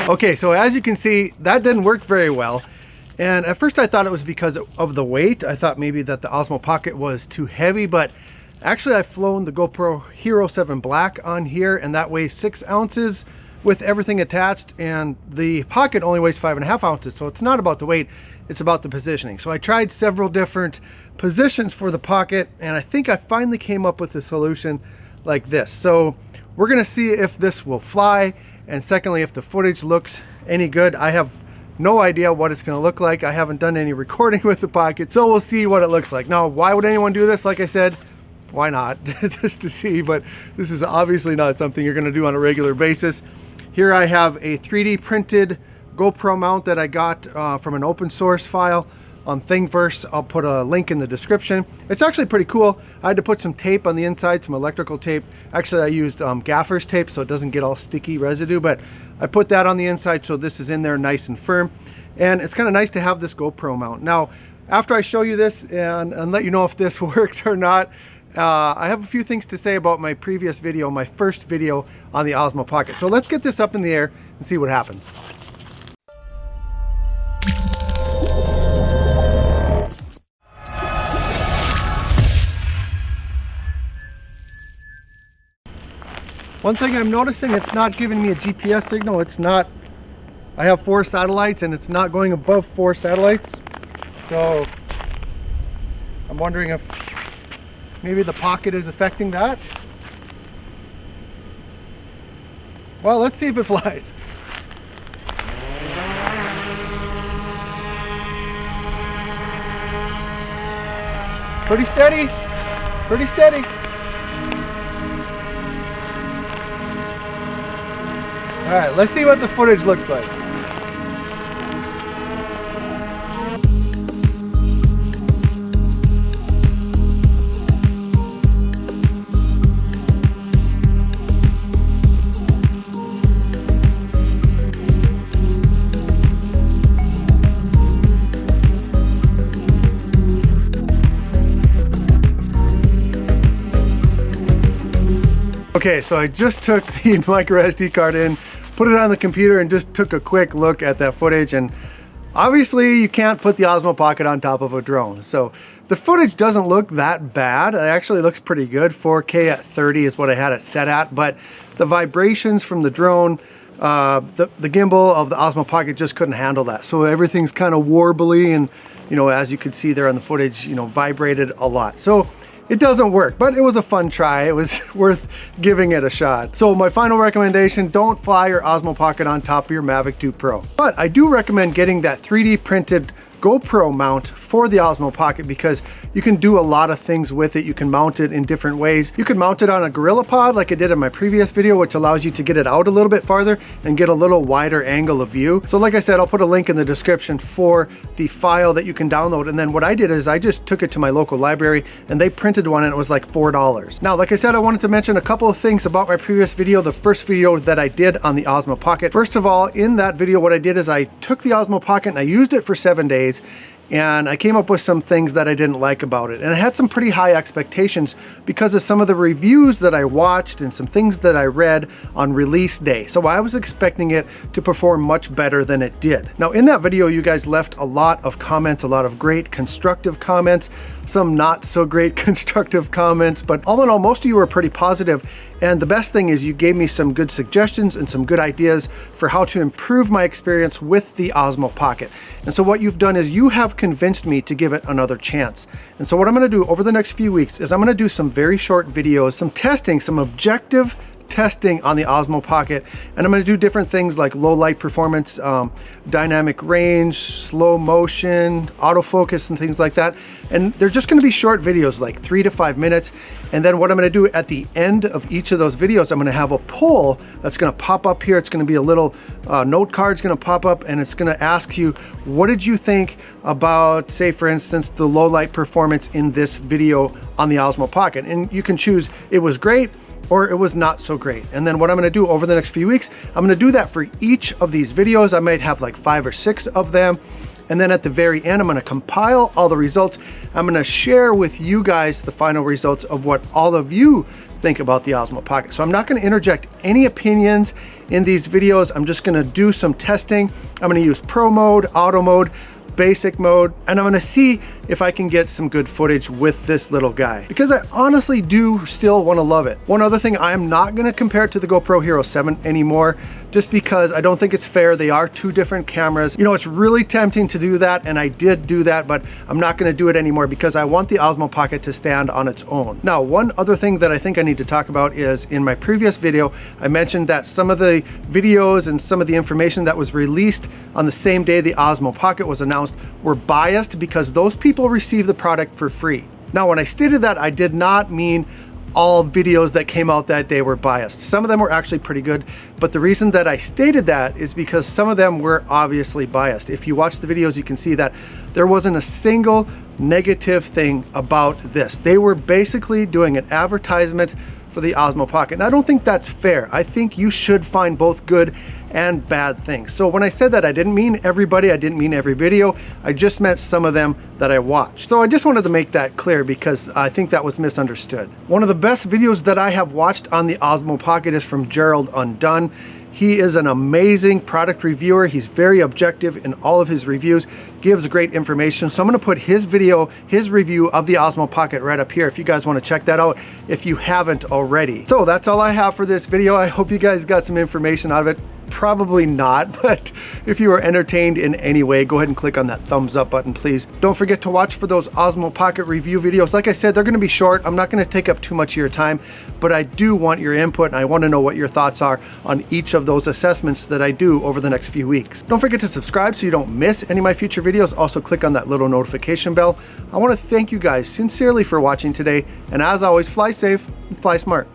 Okay, so as you can see, that didn't work very well. And at first I thought it was because of the weight. I thought maybe that the Osmo Pocket was too heavy, but actually I've flown the GoPro Hero 7 Black on here, and that weighs 6 ounces with everything attached, and the Pocket only weighs 5.5 ounces. So it's not about the weight, it's about the positioning. So I tried several different positions for the Pocket, and I think I finally came up with a solution like this. So we're gonna see if this will fly, and secondly, if the footage looks any good. I have no idea what it's going to look like. I haven't done any recording with the Pocket, so we'll see what it looks like. Now, why would anyone do this? Like I said, why not? Just to see, but this is obviously not something you're going to do on a regular basis. Here I have a 3D printed GoPro mount that I got from an open source file on Thingiverse. I'll put a link in the description. It's actually pretty cool. I had to put some tape on the inside, some electrical tape. Actually, I used gaffer's tape so it doesn't get all sticky residue, but I put that on the inside so this is in there nice and firm. And it's kind of nice to have this GoPro mount. Now, after I show you this and let you know if this works or not, I have a few things to say about my previous video, my first video on the Osmo Pocket. So let's get this up in the air and see what happens. One thing I'm noticing, it's not giving me a GPS signal. It's not, I have 4 satellites and it's not going above 4 satellites. So I'm wondering if maybe the Pocket is affecting that. Well, let's see if it flies. Pretty steady, pretty steady. All right, let's see what the footage looks like. Okay, so I just took the micro SD card in, put it on the computer, and just took a quick look at that footage. And obviously you can't put the Osmo Pocket on top of a drone. So the footage doesn't look that bad. It actually looks pretty good. 4K at 30 is what I had it set at, but the vibrations from the drone, the gimbal of the Osmo Pocket just couldn't handle that. So everything's kind of warbly, and you know, as you can see there on the footage, you know, vibrated a lot. So it doesn't work, but it was a fun try. It was worth giving it a shot. So my final recommendation, don't fly your Osmo Pocket on top of your Mavic 2 Pro. But I do recommend getting that 3D printed GoPro mount for the Osmo Pocket because you can do a lot of things with it. You can mount it in different ways. You can mount it on a Gorilla Pod like I did in my previous video, which allows you to get it out a little bit farther and get a little wider angle of view. So like I said, I'll put a link in the description for the file that you can download. And then what I did is I just took it to my local library and they printed one and it was like $4. Now, like I said, I wanted to mention a couple of things about my previous video, the first video that I did on the Osmo Pocket. First of all, in that video, what I did is I took the Osmo Pocket and I used it for 7 days. And I came up with some things that I didn't like about it. And I had some pretty high expectations because of some of the reviews that I watched and some things that I read on release day. So I was expecting it to perform much better than it did. Now in that video, you guys left a lot of comments, a lot of great constructive comments, some not so great constructive comments, but all in all, most of you were pretty positive. And the best thing is you gave me some good suggestions and some good ideas for how to improve my experience with the Osmo Pocket. And so what you've done is you have convinced me to give it another chance. And so what I'm gonna do over the next few weeks is I'm gonna do some very short videos, some testing, some objective testing on the Osmo Pocket, and I'm going to do different things like low light performance, dynamic range, slow motion, autofocus, and things like that. And they're just going to be short videos, like 3 to 5 minutes. And then what I'm going to do at the end of each of those videos, I'm going to have a poll that's going to pop up here. It's going to be a little note card. It's going to pop up and it's going to ask you, what did you think about, say for instance, the low light performance in this video on the Osmo Pocket? And you can choose, it was great, or it was not so great. And then what I'm gonna do over the next few weeks, I'm gonna do that for each of these videos. I might have like 5 or 6 of them. And then at the very end, I'm gonna compile all the results. I'm gonna share with you guys the final results of what all of you think about the Osmo Pocket. So I'm not gonna interject any opinions in these videos. I'm just gonna do some testing. I'm gonna use Pro mode, Auto mode, Basic mode, and I'm gonna see if I can get some good footage with this little guy, because I honestly do still wanna love it. One other thing, I am not gonna compare it to the GoPro Hero 7 anymore, just because I don't think it's fair. They are two different cameras. You know, it's really tempting to do that, and I did do that, but I'm not gonna do it anymore because I want the Osmo Pocket to stand on its own. Now, one other thing that I think I need to talk about is, in my previous video, I mentioned that some of the videos and some of the information that was released on the same day the Osmo Pocket was announced were biased because those people received the product for free. Now, when I stated that, I did not mean all videos that came out that day were biased. Some of them were actually pretty good, but the reason that I stated that is because some of them were obviously biased. If you watch the videos, you can see that there wasn't a single negative thing about this. They were basically doing an advertisement for the Osmo Pocket, and I don't think that's fair. I think you should find both good and bad things. So when I said that, I didn't mean everybody, I didn't mean every video, I just meant some of them that I watched. So I just wanted to make that clear because I think that was misunderstood. One of the best videos that I have watched on the Osmo Pocket is from Gerald Undone. He is an amazing product reviewer. He's very objective in all of his reviews, gives great information. So I'm gonna put his video, his review of the Osmo Pocket right up here if you guys wanna check that out if you haven't already. So that's all I have for this video. I hope you guys got some information out of it. Probably not, but if you were entertained in any way, go ahead and click on that thumbs up button, please. Don't forget to watch for those Osmo Pocket review videos. Like I said, they're gonna be short. I'm not gonna take up too much of your time, but I do want your input and I wanna know what your thoughts are on each of those assessments that I do over the next few weeks. Don't forget to subscribe so you don't miss any of my future videos. Also click on that little notification bell. I wanna thank you guys sincerely for watching today, and as always, fly safe and fly smart.